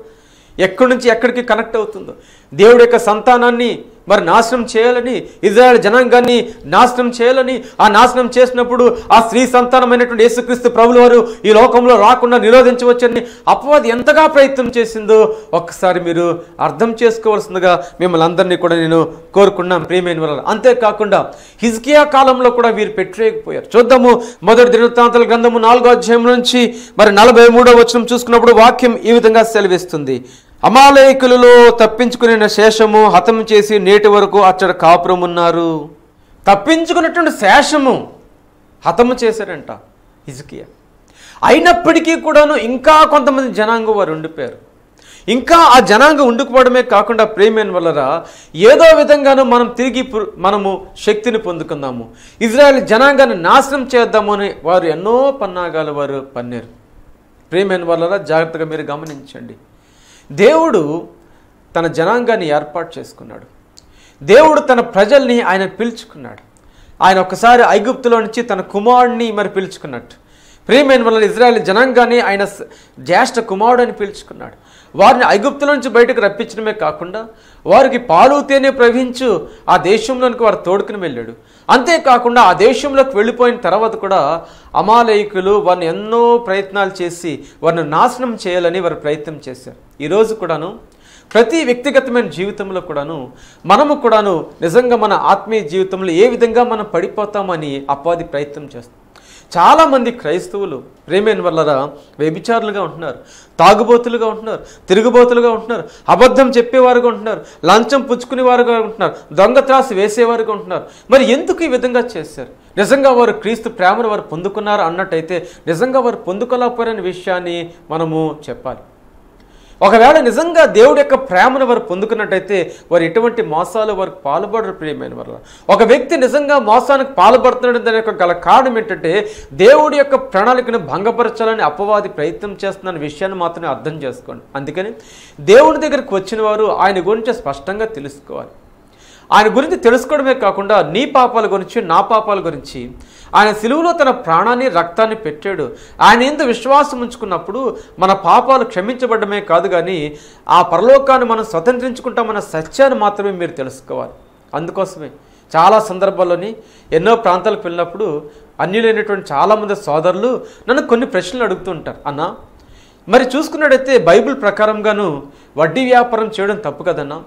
ఎక్కడి నుంచి ఎక్కడికి కనెక్ట్ అవుతుందో. దేవుడి యొక్క సంతానాన్ని మరి నాశనం చేయాలని, ఇజ్రాయెల్ జనాంగాన్ని నాశనం చేయాలని, ఆ నాశనం చేసినప్పుడు ఆ స్త్రీ సంతానమైనటువంటి యేసుక్రీస్తు ప్రభువు వారు ఈ లోకంలో రాకుండా నిరోధించవచ్చని అపవాది ఎంతగా ప్రయత్నం చేసిందో ఒక్కసారి మీరు అర్థం చేసుకోవాల్సిందిగా మిమ్మల్ని అందరినీ కూడా నేను కోరుకున్నాను ప్రియమైన వాళ్ళు. అంతేకాకుండా హిజ్కియా కాలంలో కూడా వీరు పెట్టలేకపోయారు. చూద్దాము మొదటి దినవృత్తాంతాల గ్రంథము 4వ అధ్యాయం నుంచి మరి 43వ వచనం చూసుకున్నప్పుడు వాక్యం ఈ విధంగా సెలవిస్తుంది, అమాలేకులలో తప్పించుకునే శేషము హతం చేసి నేటి వరకు అచ్చట కాపురం ఉన్నారు. తప్పించుకున్నటువంటి శేషము హతము చేశారంట హిజ్కియా. అయినప్పటికీ కూడాను ఇంకా కొంతమంది జనాంగం వారు ఉండిపోయారు. ఇంకా ఆ జనాంగం ఉండుకుపోవడమే కాకుండా ప్రేమైన వల్లరా ఏదో విధంగానూ మనం తిరిగి మనము శక్తిని పొందుకుందాము, ఇజ్రాయెల్ జనాంగాన్ని నాశనం చేద్దాము అని వారు ఎన్నో పన్నాగాలు వారు పన్నారు. ప్రేమైన వల్లరా జాగ్రత్తగా మీరు గమనించండి. దేవుడు తన జనాంగాన్ని ఏర్పాటు చేసుకున్నాడు. దేవుడు తన ప్రజల్ని ఆయన పిలుచుకున్నాడు. ఆయన ఒకసారి ఐగుప్తులో నుంచి తన కుమారుడిని మరి పిలుచుకున్నట్టు ప్రియమైన వల్ల ఇజ్రాయేల్ జనాంగాన్ని ఆయన జ్యేష్ఠ కుమారుడు అని పిలుచుకున్నాడు. వారిని ఐగుప్తుల నుంచి బయటకు రప్పించడమే కాకుండా వారికి పాలు తేనె ప్రవహించు ఆ దేశంలోనికి వారు తోడుకుని వెళ్ళాడు. అంతేకాకుండా ఆ దేశంలోకి వెళ్ళిపోయిన తర్వాత కూడా అమాలేకులు వారిని ఎన్నో ప్రయత్నాలు చేసి వారిని నాశనం చేయాలని వారు ప్రయత్నం చేశారు. ఈరోజు కూడాను ప్రతి వ్యక్తిగతమైన జీవితంలో కూడాను మనము కూడాను నిజంగా మన ఆత్మీయ జీవితంలో ఏ విధంగా మనం పడిపోతామని అపవాది ప్రయత్నం చేస్తాం. చాలామంది క్రైస్తవులు ప్రేమైన వల్లరా వ్యభిచారులుగా ఉంటున్నారు, తాగుబోతులుగా ఉంటున్నారు, తిరుగుబోతులుగా ఉంటున్నారు, అబద్ధం చెప్పేవారుగా ఉంటున్నారు, లంచం పుచ్చుకునేవారుగా ఉంటున్నారు, దొంగ త్రాసు వేసేవారుగా ఉంటున్నారు. మరి ఎందుకు ఈ విధంగా చేశారు? నిజంగా వారు క్రీస్తు ప్రేమను వారు పొందుకున్నారు అన్నట్టయితే నిజంగా వారు పొందుకోలేకపోయిన విషయాన్ని మనము చెప్పాలి. ఒకవేళ నిజంగా దేవుడి యొక్క ప్రేమను వారు పొందుకున్నట్టయితే వారు ఎటువంటి మోసాలు వారికి పాల్పడరు. ప్రియమైన వల్ల ఒక వ్యక్తి నిజంగా మోసానికి పాల్పడుతున్నాడు దాని యొక్క గల కారణం ఏంటంటే దేవుడి యొక్క ప్రణాళికను భంగపరచాలని అపవాది ప్రయత్నం చేస్తున్న విషయాన్ని మాత్రమే అర్థం చేసుకోండి. అందుకని దేవుడి దగ్గరికి వచ్చిన వారు ఆయన గురించి స్పష్టంగా తెలుసుకోవాలి. ఆయన గురించి తెలుసుకోవడమే కాకుండా నీ పాపాల గురించి నా పాపాల గురించి ఆయన సిలువలో తన ప్రాణాన్ని రక్తాన్ని పెట్టాడు. ఆయన యందు విశ్వాసం ఉంచుకున్నప్పుడు మన పాపాలు క్షమించబడమే కాదు కానీ ఆ పరలోకాన్ని మనం స్వతంత్రించుకుంటామన్న సత్యాన్ని మాత్రమే మీరు తెలుసుకోవాలి. అందుకోసమే చాలా సందర్భాల్లోని ఎన్నో ప్రాంతాలకు వెళ్ళినప్పుడు అన్యులైనటువంటి చాలామంది సోదరులు నన్ను కొన్ని ప్రశ్నలు అడుగుతూ ఉంటారు. అన్నా మరి చూసుకున్నట్టయితే బైబిల్ ప్రకారంగాను వడ్డీ వ్యాపారం చేయడం తప్పు కదన్నా,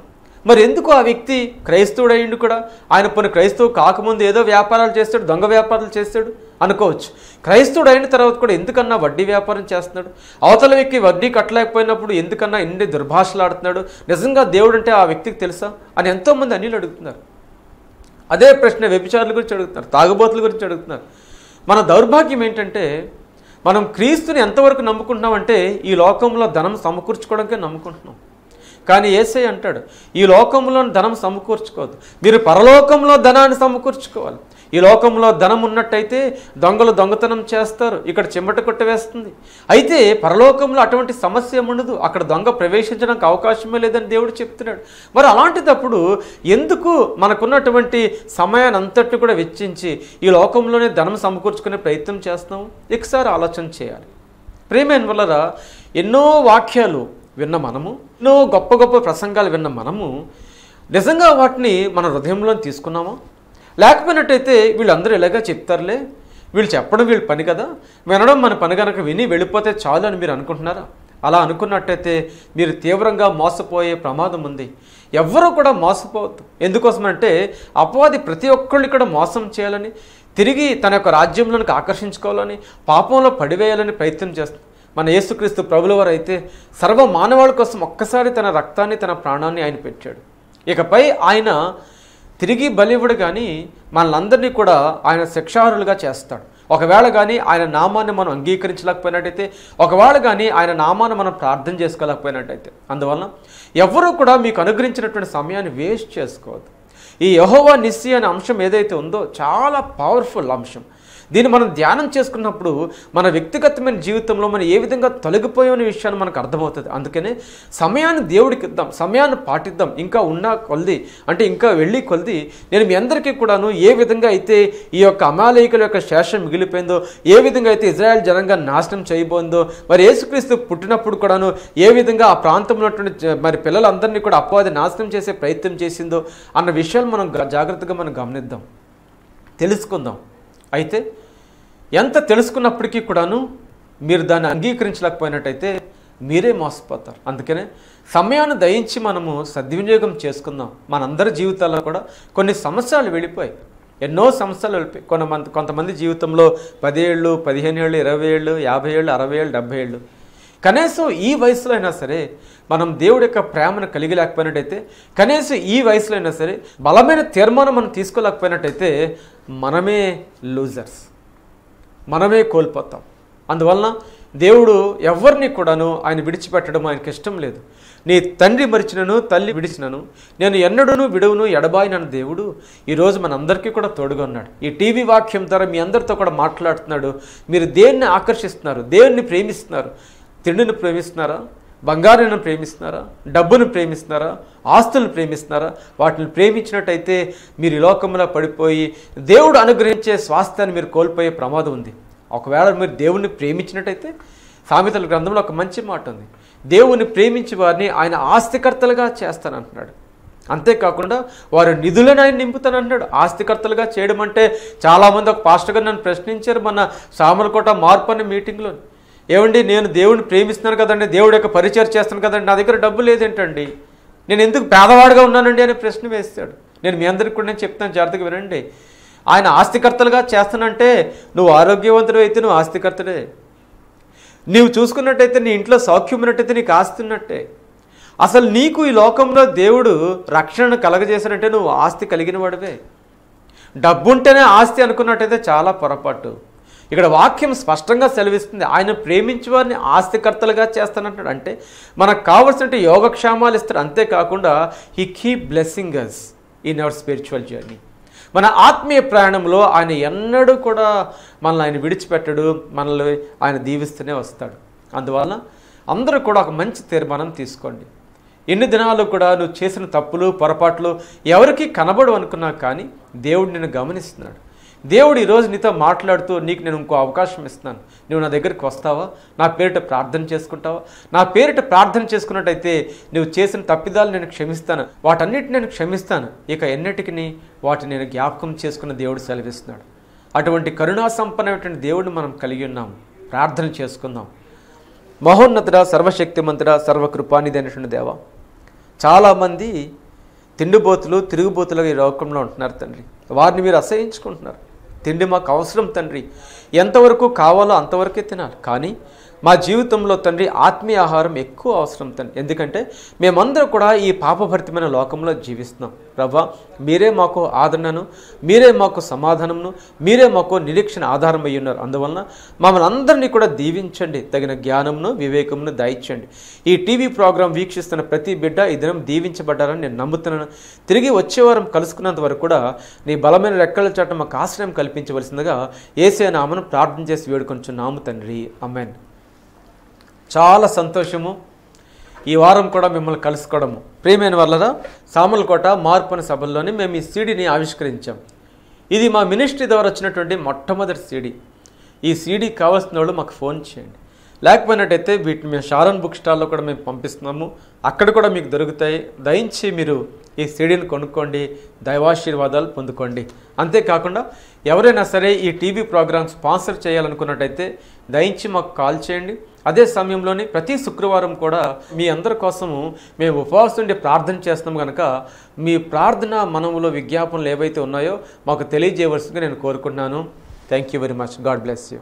మరి ఎందుకు ఆ వ్యక్తి క్రైస్తవుడయ్యిండు కూడా ఆయన కొన్ని క్రైస్తవు కాకముందు ఏదో వ్యాపారాలు చేస్తాడు, దొంగ వ్యాపారాలు చేస్తాడు అనుకోవచ్చు. క్రైస్తవుడు అయిన తర్వాత కూడా ఎందుకన్నా వడ్డీ వ్యాపారం చేస్తున్నాడు? అవతల వ్యక్తి వడ్డీ కట్టలేకపోయినప్పుడు ఎందుకన్నా ఇన్ని దుర్భాషలు ఆడుతున్నాడు? నిజంగా దేవుడు అంటే ఆ వ్యక్తికి తెలుసా అని ఎంతోమంది అన్యులు అడుగుతున్నారు. అదే ప్రశ్న వ్యభిచారుల గురించి అడుగుతున్నారు, తాగుబోతుల గురించి అడుగుతున్నారు. మన దౌర్భాగ్యం ఏంటంటే మనం క్రీస్తుని ఎంతవరకు నమ్ముకుంటున్నామంటే ఈ లోకంలో ధనం సమకూర్చుకోవడానికే నమ్ముకుంటున్నాం. కానీ యేసయ్య అంటాడు ఈ లోకంలో ధనం సమకూర్చుకోవద్దు, మీరు పరలోకంలో ధనాన్ని సమకూర్చుకోవాలి. ఈ లోకంలో ధనం ఉన్నట్టయితే దొంగలు దొంగతనం చేస్తారు, ఇక్కడ చిమ్మట కొట్టవేస్తుంది. అయితే పరలోకంలో అటువంటి సమస్య ఉండదు, అక్కడ దొంగ ప్రవేశించడానికి అవకాశమే లేదని దేవుడు చెప్తున్నాడు. మరి అలాంటిదప్పుడు ఎందుకు మనకున్నటువంటి సమయాన్ని అంతటిని కూడా వెచ్చించి ఈ లోకంలోనే ధనం సమకూర్చుకునే ప్రయత్నం చేస్తున్నాం? ఒకసారి ఆలోచన చేయాలి. ప్రియమైన వల్లరా ఎన్నో వాక్యాలు విన్న మనము, ఎన్నో గొప్ప గొప్ప ప్రసంగాలు విన్న మనము నిజంగా వాటిని మన హృదయంలో తీసుకున్నామా? లేకపోయినట్టయితే వీళ్ళందరూ ఇలాగా చెప్తారులే, వీళ్ళు చెప్పడం వీళ్ళ పని కదా, వినడం మన పని కనుక విని వెళ్ళిపోతే చాలు అని మీరు అనుకుంటున్నారా? అలా అనుకున్నట్టయితే మీరు తీవ్రంగా మోసపోయే ప్రమాదం ఉంది. ఎవ్వరూ కూడా మోసపోవద్దు. ఎందుకోసమంటే అపవాది ప్రతి ఒక్కళ్ళు కూడా మోసం చేయాలని, తిరిగి తన యొక్క రాజ్యంలోనికి ఆకర్షించుకోవాలని, పాపంలో పడివేయాలని ప్రయత్నం చేస్తుంది. మన యేసుక్రీస్తు ప్రభుల వారు అయితే సర్వ మానవాళి కోసం ఒక్కసారి తన రక్తాన్ని తన ప్రాణాన్ని ఆయన పెట్టాడు. ఇకపై ఆయన తిరిగి బలివ్వడు కానీ మనలందరినీ కూడా ఆయన శిక్షార్హులుగా చేస్తాడు. ఒకవేళ కానీ ఆయన నామాన్ని మనం అంగీకరించలేకపోయినట్టయితే, ఒకవేళ కానీ ఆయన నామాన్ని మనం ప్రార్థన చేసుకోలేకపోయినట్టయితే, అందువలన ఎవరూ కూడా మీకు అనుగ్రహించినటువంటి సమయాన్ని వేస్ట్ చేసుకోవద్దు. ఈ యెహోవా నిస్సి అనే అంశం ఏదైతే ఉందో చాలా పవర్ఫుల్ అంశం. దీన్ని మనం ధ్యానం చేసుకున్నప్పుడు మన వ్యక్తిగతమైన జీవితంలో మనం ఏ విధంగా తొలగిపోయామనే విషయాన్ని మనకు అర్థమవుతుంది. అందుకనే సమయాన్ని దేవుడికి ఇద్దాం, సమయాన్ని పాటిద్దాం. ఇంకా ఉన్న కొలది అంటే ఇంకా వెళ్ళి కొలది నేను మీ అందరికీ కూడాను ఏ విధంగా అయితే ఈ యొక్క అమాలేకుల యొక్క శేషం మిగిలిపోయిందో, ఏ విధంగా అయితే ఇజ్రాయెల్ జనంగా నాశనం చేయబోయిందో, మరి యేసుక్రీస్తు పుట్టినప్పుడు కూడాను ఏ విధంగా ఆ ప్రాంతంలో ఉన్నటువంటి మరి పిల్లలందరినీ కూడా అపవాది నాశనం చేసే ప్రయత్నం చేసిందో అన్న విషయాలు మనం జాగ్రత్తగా మనం గమనిద్దాం, తెలుసుకుందాం. అయితే ఎంత తెలుసుకున్నప్పటికీ కూడాను మీరు దాన్ని అంగీకరించలేకపోయినట్టయితే మీరే మోసపోతారు. అందుకనే సమయాన్ని దయించి మనము సద్వినియోగం చేసుకుందాం. మనందరి జీవితాల్లో కూడా కొన్ని సమస్యలు వెళ్ళిపోయాయి, ఎన్నో సమస్యలు వెళ్ళిపోయి. కొంతమంది జీవితంలో 10 ఏళ్ళు, 15 ఏళ్ళు, 20 ఏళ్ళు, 50 ఏళ్ళు, 60 ఏళ్ళు, 70 ఏళ్ళు. కనీసం ఈ వయసులో అయినా సరే మనం దేవుడి యొక్క ప్రేమను కలిగి లేకపోయినట్టయితే, కనీసం ఈ వయసులో అయినా సరే బలమైన తీర్మానం మనం తీసుకోలేకపోయినట్టయితే మనమే లూజర్స్, మనమే కోల్పోతాం. అందువలన దేవుడు ఎవరిని కూడాను ఆయన విడిచిపెట్టడం ఆయనకి ఇష్టం లేదు. నీ తండ్రి మరిచినను తల్లి విడిచినను నేను ఎన్నడూను విడువును ఎడబాయినను దేవుడు ఈరోజు మనందరికీ కూడా తోడుగా ఉన్నాడు. ఈ టీవీ వాక్యం ద్వారా మీ అందరితో కూడా మాట్లాడుతున్నాడు. మీరు దేన్ని ఆకర్షిస్తున్నారు, దేన్ని ప్రేమిస్తున్నారు? తిండిని ప్రేమిస్తున్నారా? బంగారాన్ని ప్రేమిస్తున్నారా? డబ్బును ప్రేమిస్తున్నారా? ఆస్తులను ప్రేమిస్తున్నారా? వాటిని ప్రేమించినట్టయితే మీరు ఈ లోకంలో పడిపోయి దేవుడు అనుగ్రహించే స్వాస్థ్యాన్ని మీరు కోల్పోయే ప్రమాదం ఉంది. ఒకవేళ మీరు దేవుణ్ణి ప్రేమించినట్టయితే సామెతల గ్రంథంలో ఒక మంచి మాట ఉంది, దేవుని ప్రేమించి వారిని ఆయన ఆస్తికర్తలుగా చేస్తానంటున్నాడు. అంతేకాకుండా వారి నిధులను ఆయన నింపుతానంటున్నాడు. ఆస్తికర్తలుగా చేయడం అంటే చాలామంది ఒక పాస్టర్ గారు నన్ను ప్రశ్నించారు మన సామర్లకోట మార్పు అనే మీటింగ్లో, ఏమండి నేను దేవుడిని ప్రేమిస్తున్నాను కదండి, దేవుడి యొక్క పరిచయం చేస్తాను కదండి, నా దగ్గర డబ్బు లేదేంటండి, నేను ఎందుకు పేదవాడిగా ఉన్నానండి అనే ప్రశ్న వేస్తాడు. నేను మీ అందరికీ కూడా నేను చెప్తాను, జాగ్రత్తగా వినండి. ఆయన ఆస్తికర్తలుగా చేస్తానంటే నువ్వు ఆరోగ్యవంతుడు అయితే నువ్వు ఆస్తికర్తడే, నీవు చూసుకున్నట్టయితే నీ ఇంట్లో సౌఖ్యం ఉన్నట్టయితే నీకు ఆస్తి ఉన్నట్టే. అసలు నీకు ఈ లోకంలో దేవుడు రక్షణను కలగజేసినట్టే నువ్వు ఆస్తి కలిగిన వాడివే. డబ్బు ఉంటేనే ఆస్తి అనుకున్నట్టయితే చాలా పొరపాటు. ఇక్కడ వాక్యం స్పష్టంగా సెలవిస్తుంది, ఆయన ప్రేమించే వారిని ఆస్తికర్తలుగా చేస్తానంటాడు. అంటే మనకు కావలసిన యోగక్షేమాలు ఇస్తాడు. అంతేకాకుండా he keep blessing us in our spiritual journey. మన ఆత్మీయ ప్రయాణంలో ఆయన ఎన్నడూ కూడా మనల్ని ఆయన విడిచిపెట్టడు, మనల్ని ఆయన దీవిస్తూనే వస్తాడు. అందువలన అందరూ కూడా ఒక మంచి తీర్మానం తీసుకోండి. ఎన్ని దినాలు కూడా నువ్వు చేసిన తప్పులు పొరపాట్లు ఎవరికి కనబడు అనుకున్నా కానీ దేవుడు నిన్ను గమనిస్తున్నాడు. దేవుడు ఈరోజు నీతో మాట్లాడుతూ నీకు నేను ఇంకో అవకాశం ఇస్తున్నాను, నువ్వు నా దగ్గరికి వస్తావా, నా పేరిట ప్రార్థన చేసుకుంటావా, నా పేరిట ప్రార్థన చేసుకున్నట్టయితే నువ్వు చేసిన తప్పిదాలు నేను క్షమిస్తాను, వాటన్నిటిని నేను క్షమిస్తాను, ఇక ఎన్నిటికి వాటిని నేను జ్ఞాపకం చేసుకున్న దేవుడు సెలవిస్తున్నాడు. అటువంటి కరుణా సంపన్నమైనటువంటి దేవుడిని మనం కలిగి ఉన్నాం. ప్రార్థన చేసుకుందాం. మహోన్నతుడా, సర్వశక్తిమంతుడా, సర్వకృపానిధి అయినటువంటి దేవా, చాలామంది తిండిబోతులు తిరుగుబోతులుగా ఈ లోకంలో ఉంటున్నారు తండ్రి. వారిని మీరు అసహించుకుంటున్నారు. తిండి మాకు అవసరం తండ్రి, ఎంతవరకు కావాలో అంతవరకే తినాలి, కానీ మా జీవితంలో తండ్రి ఆత్మీయ ఆహారం ఎక్కువ అవసరం తండ్రి. ఎందుకంటే మేమందరం కూడా ఈ పాపభరితమైన లోకంలో జీవిస్తున్నాం. ప్రభా, మీరే మాకు ఆదరణను, మీరే మాకు సమాధానమును, మీరే మాకు నిరీక్షణ ఆధారం అయ్యి ఉన్నారు. అందువలన మమ్మల్ని అందరినీ కూడా దీవించండి, తగిన జ్ఞానమును వివేకమును దయచండి. ఈ టీవీ ప్రోగ్రాం వీక్షిస్తున్న ప్రతి బిడ్డ ఈ దినం దీవించబడ్డారని నేను నమ్ముతున్నాను. తిరిగి వచ్చే వారం కలుసుకున్నంత వరకు కూడా నీ బలమైన రెక్కల చాట మాకు ఆశ్రయం కల్పించవలసిందిగా యేసయ్య నామమున ప్రార్థన చేసి వేడుకొంచున్నాము తండ్రి, ఆమేన్. చాలా సంతోషము ఈ వారం కూడా మిమ్మల్ని కలుసుకోవడము. ప్రియమైన వాళ్ళరా, సామర్లకోట మార్పు అనే సభల్లోనే మేము ఈ సీడీని ఆవిష్కరించాం. ఇది మా మినిస్ట్రీ ద్వారా వచ్చినటువంటి మొట్టమొదటి సీడీ. ఈ సీడీ కావాల్సిన వాళ్ళు మాకు ఫోన్ చేయండి. లేకపోయినట్టయితే వీటిని మేము షారోన్ బుక్ స్టాల్లో కూడా మేము పంపిస్తున్నాము, అక్కడ కూడా మీకు దొరుకుతాయి. దయించి మీరు ఈ సీడీని కొనుక్కోండి, దైవాశీర్వాదాలు పొందుకోండి. అంతేకాకుండా ఎవరైనా సరే ఈ టీవీ ప్రోగ్రామ్ స్పాన్సర్ చేయాలనుకున్నట్టయితే దయించి మాకు కాల్ చేయండి. అదే సమయంలోనే ప్రతి శుక్రవారం కూడా మీ అందరి కోసము మేము ఉపవాసం నుండి ప్రార్థన చేస్తున్నాం కనుక మీ ప్రార్థన మనములో విజ్ఞాపనలు ఏవైతే ఉన్నాయో మాకు తెలియజేయవలసిందిగా నేను కోరుకుంటున్నాను. Thank you very much. God bless you.